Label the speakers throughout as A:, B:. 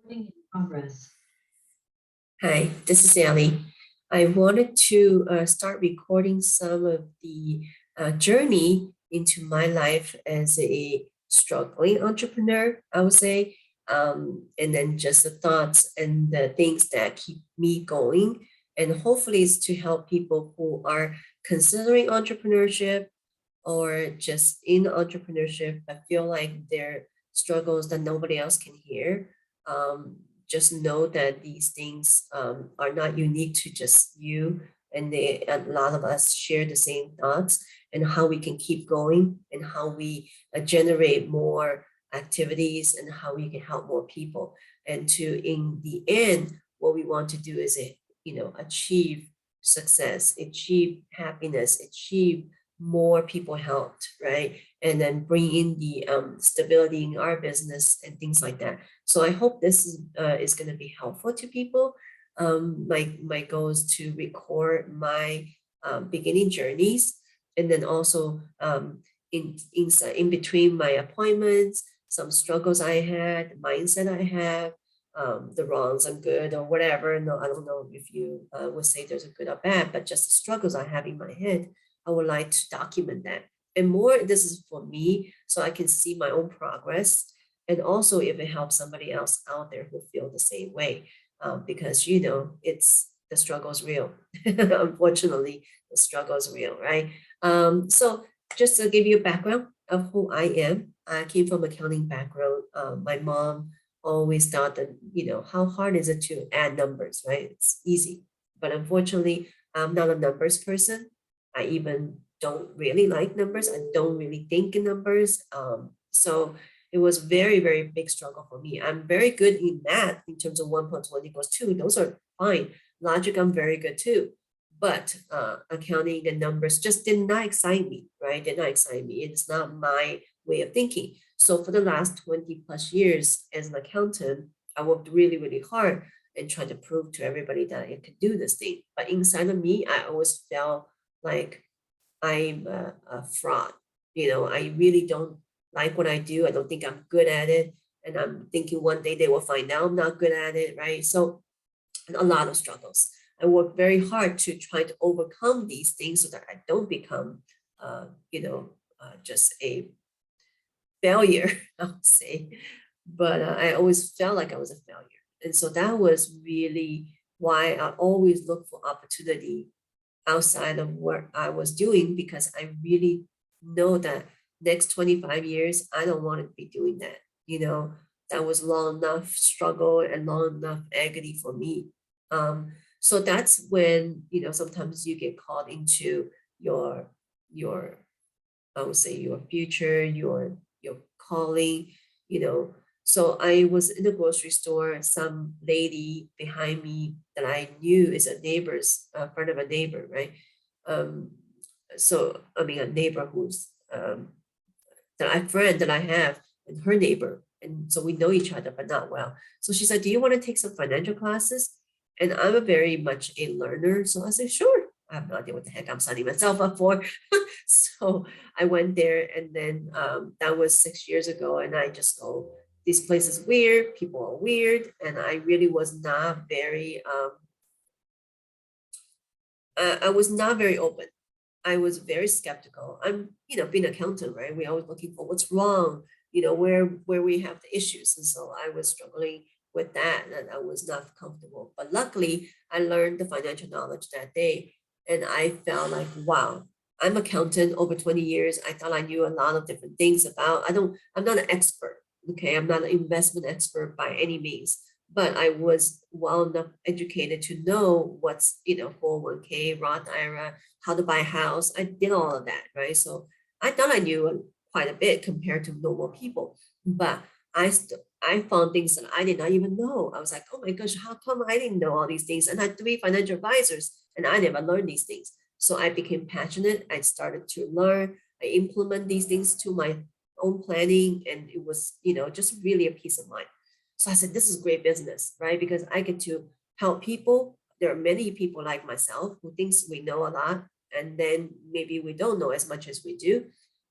A: Recording in progress.
B: Hi, this is Ellie. I wanted to start recording some of the journey into my life as a struggling entrepreneur, I would say, and then just the thoughts and the things that keep me going. And hopefully, it's to help people who are considering entrepreneurship or just in entrepreneurship but feel like their struggles that nobody else can hear. Just know that these things are not unique to just you, and a lot of us share the same thoughts, and how we can keep going, and how we generate more activities, and how we can help more people. And to, in the end, what we want to do is achieve success, achieve happiness, achieve more people helped, right? And then bring in the stability in our business and things like that. So I hope this is going to be helpful to people. My goal is to record my beginning journeys, and then also in between my appointments, some struggles I had, mindset I have, the wrongs and good or whatever. No, I don't know if you would say there's a good or bad, but just the struggles I have in my head, I would like to document that. And more, this is for me, so I can see my own progress. And also, if it helps somebody else out there who feel the same way, because it's the struggle is real. Unfortunately, the struggle is real, right? So just to give you a background of who I am, I came from accounting background. My mom always thought that, how hard is it to add numbers, right? It's easy. But unfortunately, I'm not a numbers person. I even don't really like numbers. I don't really think in numbers. So it was very, very big struggle for me. I'm very good in math in terms of 1 plus 1 equals 2. Those are fine. Logic, I'm very good too. But accounting and numbers just did not excite me, right? Did not excite me. It's not my way of thinking. So for the last 20 plus years as an accountant, I worked really, really hard and tried to prove to everybody that I could do this thing. But inside of me, I always felt like I'm a fraud. I really don't like what I do. I don't think I'm good at it. And I'm thinking one day they will find out I'm not good at it, right? So a lot of struggles. I work very hard to try to overcome these things so that I don't become, just a failure, I would say. But I always felt like I was a failure. And so that was really why I always look for opportunity outside of what I was doing, because I really know that next 25 years, I don't want to be doing that. That was long enough struggle and long enough agony for me. So that's when, sometimes you get caught into your I would say your future, your calling, you know. So I was in the grocery store, some lady behind me that I knew is a neighbor's a friend of a neighbor, right? Um, so I mean a neighbor who's that I friend that I have and her neighbor. And so we know each other, but not well. So she said, "Do you want to take some financial classes?" And I'm a very much a learner. So I said, "Sure." I have no idea what the heck I'm signing myself up for. So I went there, and then that was 6 years ago. And I just go, this place is weird. People are weird. And I really was not very, I was not very open. I was very skeptical. I'm, being an accountant, right? We're always looking for what's wrong, where we have the issues. And so I was struggling with that, and I was not comfortable. But luckily, I learned the financial knowledge that day, and I felt like, wow, I'm accountant over 20 years. I thought I knew a lot of different things about. I'm not an expert. Okay, I'm not an investment expert by any means, but I was well enough educated to know what's 401k, Roth IRA, how to buy a house. I did all of that, right? So I thought I knew quite a bit compared to normal people, but I found things that I did not even know. I was like, oh my gosh, how come I didn't know all these things? And I had 3 financial advisors, and I never learned these things. So I became passionate. I started to learn. I implement these things to my own planning, and it was just really a peace of mind. So I said, this is great business, right? Because I get to help people. There are many people like myself who thinks we know a lot, and then maybe we don't know as much as we do.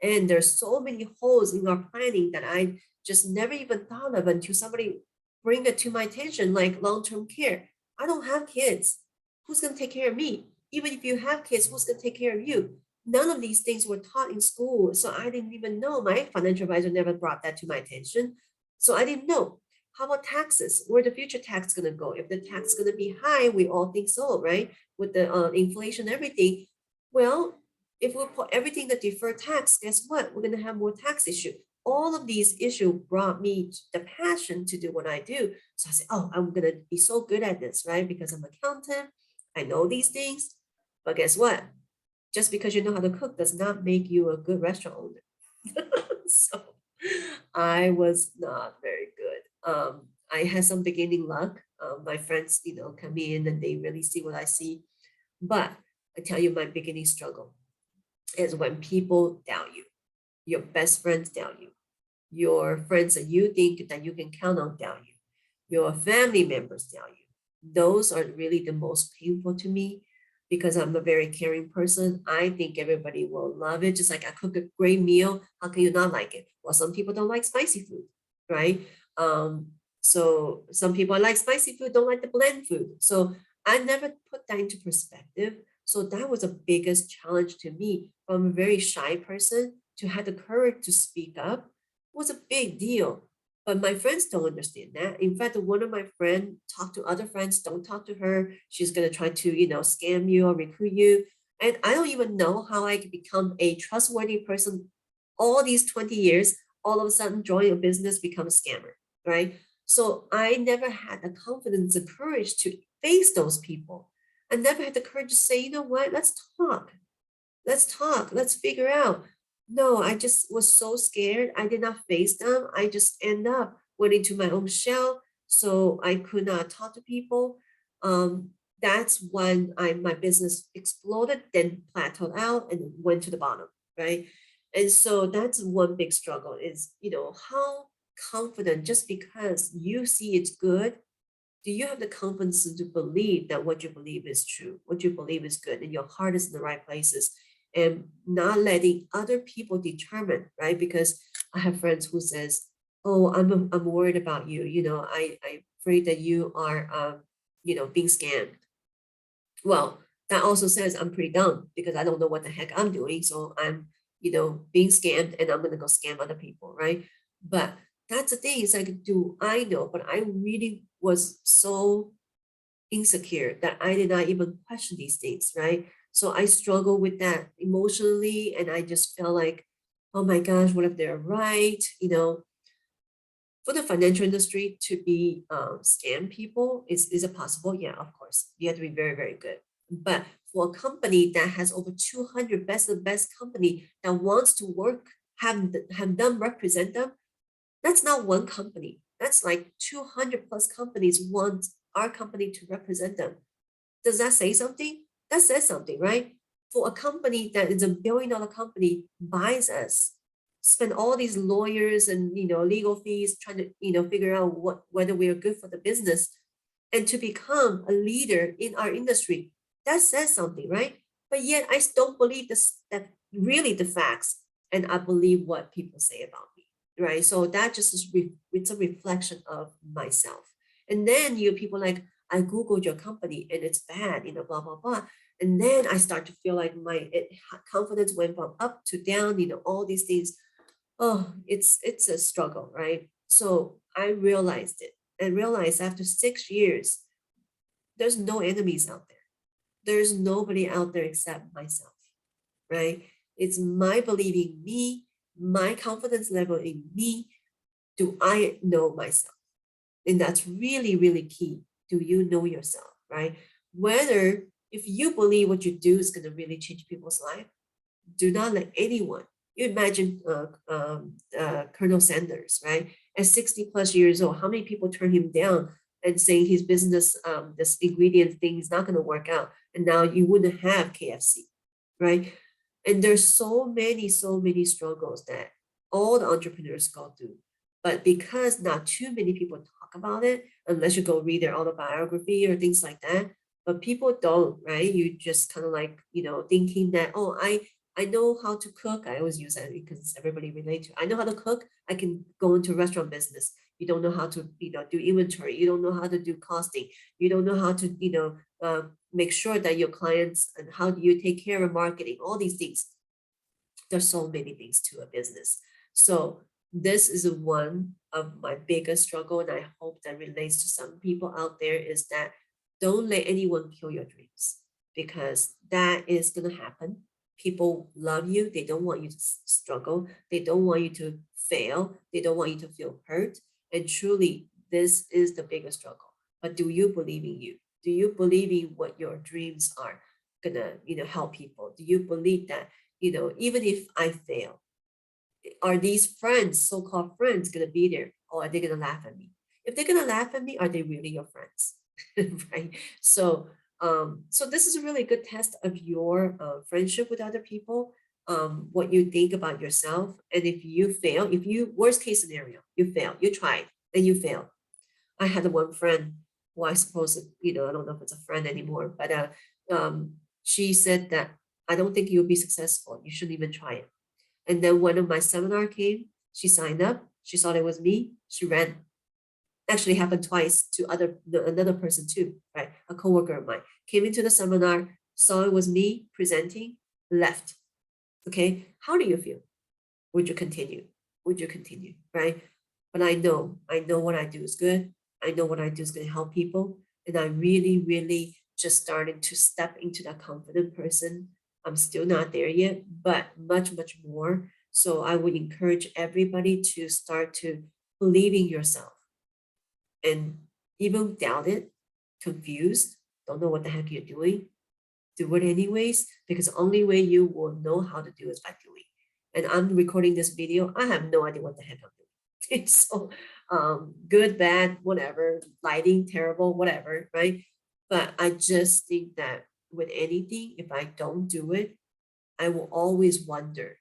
B: And there's so many holes in our planning that I just never even thought of until somebody bring it to my attention, like long-term care. I don't have kids. Who's going to take care of me? Even if you have kids, who's going to take care of you? None of these things were taught in school. So I didn't even know. My financial advisor never brought that to my attention. So I didn't know. How about taxes? Where the future tax going to go? If the tax is going to be high, we all think so, right? With the inflation and everything. Well, if we put everything that deferred tax, guess what? We're going to have more tax issue. All of these issues brought me the passion to do what I do. So I said, oh, I'm going to be so good at this, right? Because I'm an accountant. I know these things. But guess what? Just because you know how to cook does not make you a good restaurant owner. So I was not very good. I had some beginning luck. My friends, come in and they really see what I see. But I tell you, my beginning struggle is when people doubt you. Your best friends doubt you. Your friends that you think that you can count on doubt you. Your family members doubt you. Those are really the most painful to me because I'm a very caring person. I think everybody will love it. Just like I cook a great meal, how can you not like it? Well, some people don't like spicy food, right? So some people like spicy food, don't like the bland food. So I never put that into perspective. So that was the biggest challenge to me. From a very shy person to have the courage to speak up was a big deal. But my friends don't understand that. In fact, one of my friends talked to other friends, don't talk to her. She's gonna try to, scam you or recruit you. And I don't even know how I could become a trustworthy person all these 20 years, all of a sudden join a business, become a scammer, right? So I never had the confidence and courage to face those people. I never had the courage to say, you know what, let's talk. Let's talk. Let's figure out. No, I just was so scared. I did not face them. I just end up went into my own shell. So I could not talk to people. That's when my business exploded, then plateaued out and went to the bottom, right? And so that's one big struggle is, how confident just because you see it's good, do you have the confidence to believe that what you believe is true, what you believe is good, and your heart is in the right places, and not letting other people determine, right? Because I have friends who says, "Oh, I'm worried about you. I'm afraid that you are, being scammed." Well, that also says I'm pretty dumb because I don't know what the heck I'm doing. So I'm, being scammed and I'm going to go scam other people, right? But that's the thing. It's like, do I know? But I really was so insecure that I did not even question these things, right? So I struggle with that emotionally. And I just felt like, oh my gosh, what if they're right? For the financial industry to be scam people, is it possible? Yeah, of course. You have to be very, very good. But for a company that has over 200 best of the best company that wants to work, have them represent them, that's not one company. That's like 200 plus companies want our company to represent them. Does that say something? That says something, right? For a company that is $1 billion company buys us, spend all these lawyers and legal fees trying to figure out whether we are good for the business, and to become a leader in our industry, that says something, right? But yet I don't believe this that really the facts, and I believe what people say about me, right? So that just is it's a reflection of myself. And then people like, I googled your company and it's bad, blah blah blah. And then I start to feel like my confidence went from up to down, all these things. Oh, it's a struggle, right? So I realized it and realized after 6 years, there's no enemies out there. There's nobody out there except myself, right? It's my believing me, my confidence level in me. Do I know myself? And that's really, really key. Do you know yourself, right? Whether if you believe what you do is going to really change people's life, do not let anyone. You imagine Colonel Sanders, right? At 60 plus years old, how many people turn him down and saying his business, this ingredient thing is not going to work out, and now you wouldn't have KFC, right? And there's so many struggles that all the entrepreneurs go through. But because not too many people talk about it, unless you go read their autobiography or things like that, but people don't, right? You just kind of like, thinking that, oh, I know how to cook. I always use that because everybody relate to. I know how to cook. I can go into restaurant business. You don't know how to, do inventory. You don't know how to do costing. You don't know how to, make sure that your clients, and how do you take care of marketing, all these things. There's so many things to a business. So this is one of my biggest struggle, and I hope that relates to some people out there, is that don't let anyone kill your dreams, because that is going to happen. People love you. They don't want you to struggle. They don't want you to fail. They don't want you to feel hurt. And truly, this is the biggest struggle. But do you believe in you? Do you believe in what your dreams are gonna, help people? Do you believe that, even if I fail, are these friends, so-called friends, gonna be there, or are they gonna laugh at me? If they're gonna laugh at me, are they really your friends? Right? So this is a really good test of your friendship with other people, what you think about yourself. And if you fail, if you, worst case scenario, you fail, you tried and you fail. I had one friend who I suppose, I don't know if it's a friend anymore, but she said that, I don't think you'll be successful. You shouldn't even try it. And then when my seminar came, she signed up. She thought it was me. She ran. Actually happened twice to another person too, right? A coworker of mine came into the seminar, saw it was me presenting, left. Okay, how do you feel? Would you continue? Would you continue, right? But I know what I do is good. I know what I do is going to help people. And I really, really just started to step into that confident person. I'm still not there yet, but much, much more. So I would encourage everybody to start to believe in yourself, and even doubt it, confused, don't know what the heck you're doing, do it anyways, because the only way you will know how to do is by doing. And I'm recording this video, I have no idea what the heck I'm doing. So good, bad, whatever, lighting, terrible, whatever, right? But I just think that with anything, if I don't do it, I will always wonder,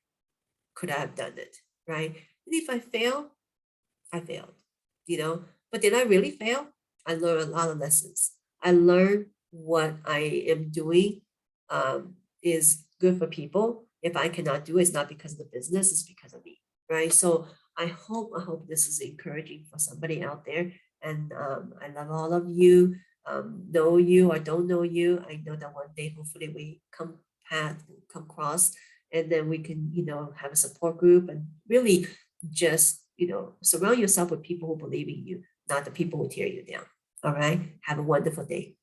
B: could I have done it, right? And if I fail, I failed, but did I really fail? I learned a lot of lessons. I learned what I am doing is good for people. If I cannot do it, it's not because of the business, it's because of me, right? So I hope this is encouraging for somebody out there. And I love all of you. Know you or don't know you. I know that one day, hopefully, we come cross, and then we can, have a support group and really just, surround yourself with people who believe in you, not the people who tear you down. All right. Have a wonderful day.